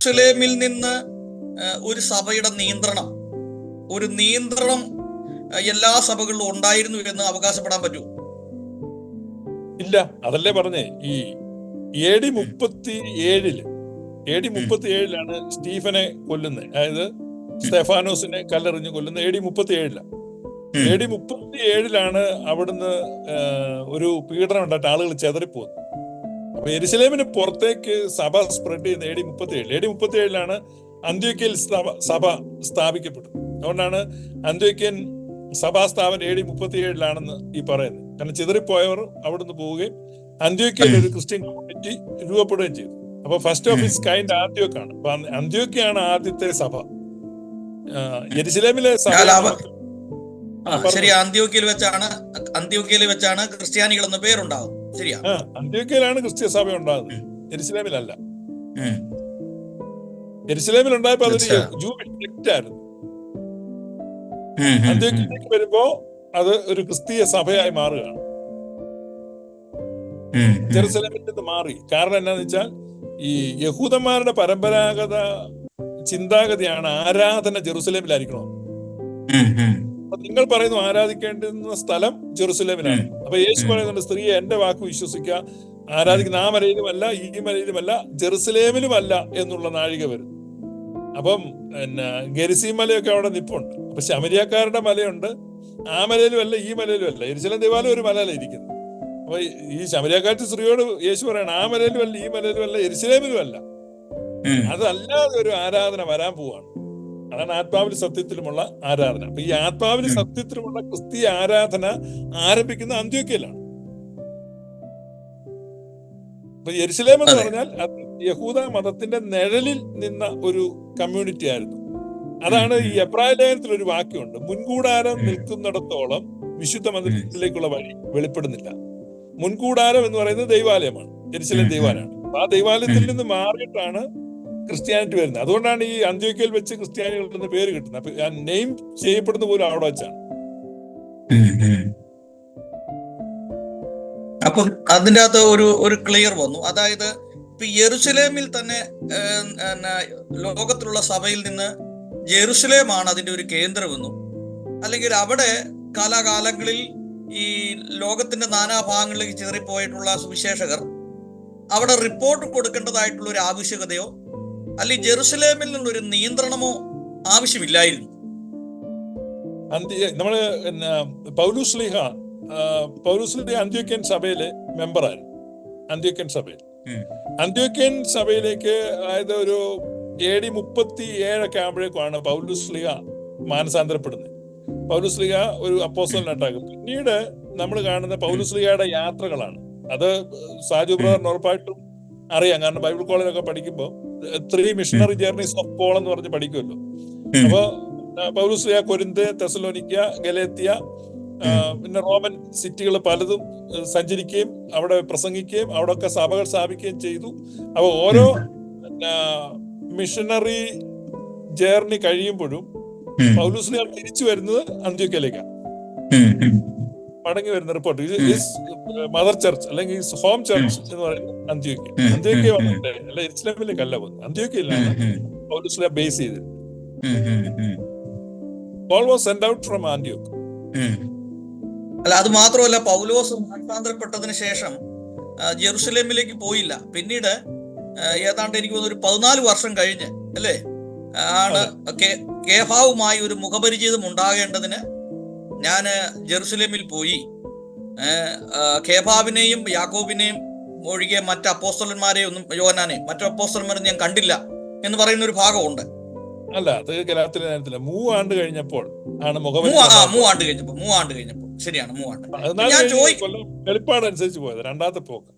ജെറുസലേമിൽ നിന്ന് ഒരു സഭയുടെ നിയന്ത്രണം എല്ലാ സഭകളിലും ഉണ്ടായിരുന്നു എന്ന് അവകാശപ്പെടാൻ പറ്റുമോ? ഇല്ല. അതല്ലേ പറഞ്ഞേ, ഈ AD 37 സ്റ്റീഫനെ കൊല്ലുന്നത്. അതായത് സ്തെഫാനോസിനെ കല്ലെറിഞ്ഞ് കൊല്ലുന്നത് AD 37. AD 37 അവിടുന്ന് ഒരു പീഡനം ഉണ്ടായിട്ട് ആളുകൾ ചെതറിപ്പോകുന്നു. അപ്പൊ യെരുശലേമിന് പുറത്തേക്ക് സഭ സ്പ്രെഡ് ചെയ്യുന്ന AD 37 അന്ത്യോക്യയിൽ സഭ സ്ഥാപിക്കപ്പെട്ടു. അതുകൊണ്ടാണ് അന്ത്യോക്യൻ സഭാസ്ഥാപനം AD 37 ഈ പറയുന്നത്. കാരണം ചിതറിപ്പോയവർ അവിടുന്ന് പോവുകയും അന്ത്യോക്യയിൽ ഒരു ക്രിസ്ത്യൻ കമ്മ്യൂണിറ്റി രൂപപ്പെടുകയും ചെയ്തു. അപ്പൊ ഫസ്റ്റ് ഓഫ് ഇറ്റ്സ് കൈൻഡ് ആന്ത്യോക്കാണ്. അപ്പൊ അന്ത്യോക്യാണ് ആദ്യത്തെ സഭ. യെരുശലേമിലെ സഭ അന്ത്യോക്യയിൽ വെച്ചാണ് ക്രിസ്ത്യാനികൾ എന്ന പേരുണ്ടാകും. ശരിയാ, അന്ത്യോക്യയിലാണ് ക്രിസ്ത്യ സഭ ഉണ്ടാകുന്നത്, യെരുശലേമിലല്ല. യെരുശലേമിൽ ഉണ്ടായപ്പോ അതൊരു ജൂയിഷ് സെക്ട് ആയിരുന്നു. അന്ത്യോക്യയിലേക്ക് വരുമ്പോ അത് ഒരു ക്രിസ്തീയ സഭയായി മാറുകയാണ്. ജെറുസലേമിൽ നിന്ന് മാറി. കാരണം എന്താണെന്ന് വെച്ചാൽ ഈ യഹൂദന്മാരുടെ പരമ്പരാഗത ചിന്താഗതിയാണ് ആരാധന ജെറുസലേമിലായിരിക്കണം. അപ്പൊ നിങ്ങൾ പറയുന്നു ആരാധിക്കേണ്ടുന്ന സ്ഥലം ജെറുസലേമിലാണ്. അപ്പൊ യേശു പറയുന്നുണ്ട്, സ്ത്രീയെ എന്റെ വാക്ക് വിശ്വസിക്കുക, ആരാധിക്കുന്ന ആ മലയിലുമല്ല ഈ മലയിലുമല്ല ജെറുസലേമിലുമല്ല എന്നുള്ള നാഴിക വരും. അപ്പം ഗെരിസീം മലയൊക്കെ അവിടെ നിപ്പുണ്ട്. അപ്പൊ ശമരിയക്കാരുടെ മലയുണ്ട്, ആ മലയിലുമല്ല ഈ മലയിലുമല്ല. യെരുശലേം ദേവാലയം ഒരു മലയിലാണ് ഇരിക്കുന്നത്. അപ്പൊ ഈ ശമരിയക്കാറ്റ് സ്ത്രീയോട് യേശു പറയണം, ആ മലയിലുമല്ല ഈ മലയിലുമല്ല യെരുശലേമിലുമല്ല. അതല്ലാതെ ഒരു ആരാധന വരാൻ പോവാണ്. അതാണ് ആത്മാവിൽ സത്യത്തിലുമുള്ള ആരാധന. അപ്പൊ ഈ ആത്മാവിൽ സത്യത്തിലുമുള്ള ക്രിസ്തീയ ആരാധന ആരംഭിക്കുന്ന അന്ത്യോക്യയിലാണ്. അപ്പൊ യെരുശലേം എന്ന് പറഞ്ഞാൽ അത് യഹൂദ മതത്തിന്റെ നിഴലിൽ നിന്ന ഒരു കമ്മ്യൂണിറ്റി ആയിരുന്നു. അതാണ് ഈ എബ്രായ ലേഖനത്തിൽ ഒരു വാക്യമുണ്ട്, മുൻകൂടാരം നിൽക്കുന്നിടത്തോളം വിശുദ്ധ മന്ദിരത്തിലേക്കുള്ള വഴി വെളിപ്പെടുന്നില്ല. മുൻകൂടാരം എന്ന് പറയുന്നത് ദൈവാലയമാണ്, യെരുശലേം ദൈവാലയമാണ്. ആ ദൈവാലയത്തിൽ നിന്ന് മാറിയിട്ടാണ് ക്രിസ്ത്യാനിറ്റി വരുന്നത്. അതുകൊണ്ടാണ് ഈ അന്ത്യോക്യയിൽ വെച്ച് ക്രിസ്ത്യാനികൾ എന്ന പേര് കിട്ടുന്നത്. അപ്പൊ ആ നെയിം ചെയ്യപ്പെടുന്ന പോലും അവിടെ വെച്ചാണ്. അപ്പം അതിൻ്റെ അകത്ത് ഒരു ക്ലിയർ വന്നു. അതായത് ഇപ്പൊ യെരുശലേമിൽ തന്നെ ലോകത്തിലുള്ള സഭയിൽ നിന്ന് ജെറുസലേമാണ് അതിന്റെ ഒരു കേന്ദ്രമെന്നും, അല്ലെങ്കിൽ അവിടെ കാലാകാലങ്ങളിൽ ഈ ലോകത്തിന്റെ നാനാഭാഗങ്ങളിലേക്ക് ചിതറിപ്പോയിട്ടുള്ള സുവിശേഷകർ അവിടെ റിപ്പോർട്ട് കൊടുക്കേണ്ടതായിട്ടുള്ള ഒരു ആവശ്യകതയോ അല്ലെങ്കിൽ ജെറുസലേമിൽ നിന്നൊരു നിയന്ത്രണമോ ആവശ്യമില്ലായിരുന്നു. നമ്മള് പൗലോസ്ലീഹ അന്ത്യോക്യൻ സഭയിലെ മെമ്പറായിരുന്നു. അന്ത്യോക്യൻ സഭയിലേക്ക് അതായത് ഒരു AD 37 ആകുമ്പോഴേക്കാണ് പൗലോസ്ലീഹ മാനസാന്തരപ്പെടുന്നത്. പൗലോസ്ലീഹ ഒരു അപ്പോസ്തലനായിട്ടാകും. പിന്നീട് നമ്മൾ കാണുന്ന പൗലോസ്ലീഹയുടെ യാത്രകളാണ്. അത് സാജു ബ്രദറിന് ഉറപ്പായിട്ടും അറിയാം. കാരണം ബൈബിൾ കോളേജിലൊക്കെ പഠിക്കുമ്പോൾ 3 മിഷണറി ജേർണീസ് ഓഫ് പോൾ എന്ന് പറഞ്ഞ് പഠിക്കുമല്ലോ. അപ്പൊ പൗലോസ്ലീഹ കൊരിന്ത്, തെസലോനിക്ക, ഗലേത്യ, പിന്നെ റോമൻ സിറ്റികൾ പലതും സഞ്ചരിക്കുകയും അവിടെ പ്രസംഗിക്കുകയും അവിടെയൊക്കെ സഭകൾ സ്ഥാപിക്കുകയും ചെയ്തു. അപ്പൊ ഓരോ മിഷണറി ജേർണി കഴിയുമ്പോഴും പൗലോസ്ലീഹ തിരിച്ചു വരുന്നത് അന്ത്യോക്യയിലേക്കാണ്. മടങ്ങി വരുന്ന റിപ്പോർട്ട് മദർ ചർച്ച് അല്ലെങ്കിൽ ഹോം ചർച്ച് എന്ന് പറയുന്നത് അന്ത്യോക്യ വന്നിട്ട് അല്ല, യെരുശലേമിലേക്കല്ല പോകുന്നത്, അന്ത്യോക്യയിലാണ് പൗലോസ്ലീഹ ബേസ് ചെയ്തത്. Paul was sent out from Antioch. അല്ല, അത് മാത്രമല്ല, പൗലോസ് മാനസാന്തരപ്പെട്ടതിന് ശേഷം ജെറുസലേമിലേക്ക് പോയില്ല. പിന്നീട് ഏതാണ്ട് എനിക്ക് തോന്നുന്നു ഒരു 14 വർഷം കഴിഞ്ഞ് അല്ലേ ആണ് കേഫാവുമായി ഒരു മുഖപരിചയം ഉണ്ടാകേണ്ടതിന് ഞാൻ ജെറുസലേമിൽ പോയി. കേഫാവിനെയും യാക്കോബിനെയും ഒഴികെ മറ്റ് അപ്പോസ്തലന്മാരെയും ഒന്നും, യോഹന്നാനെയും മറ്റു അപ്പോസ്തലന്മാരും ഞാൻ കണ്ടില്ല എന്ന് പറയുന്ന ഒരു ഭാഗമുണ്ട്. അല്ല, അത് ഗലാത്യയിലെ നേരത്തില്ല. 3 ആണ്ട് കഴിഞ്ഞപ്പോൾ ആണ് മൂവാണ്ട് കഴിഞ്ഞപ്പോൾ ശരിയാണ്, 3 ആണ്ട്. വെളിപ്പാട് അനുസരിച്ച് പോയത് രണ്ടാമത്തെ പോക്ക്.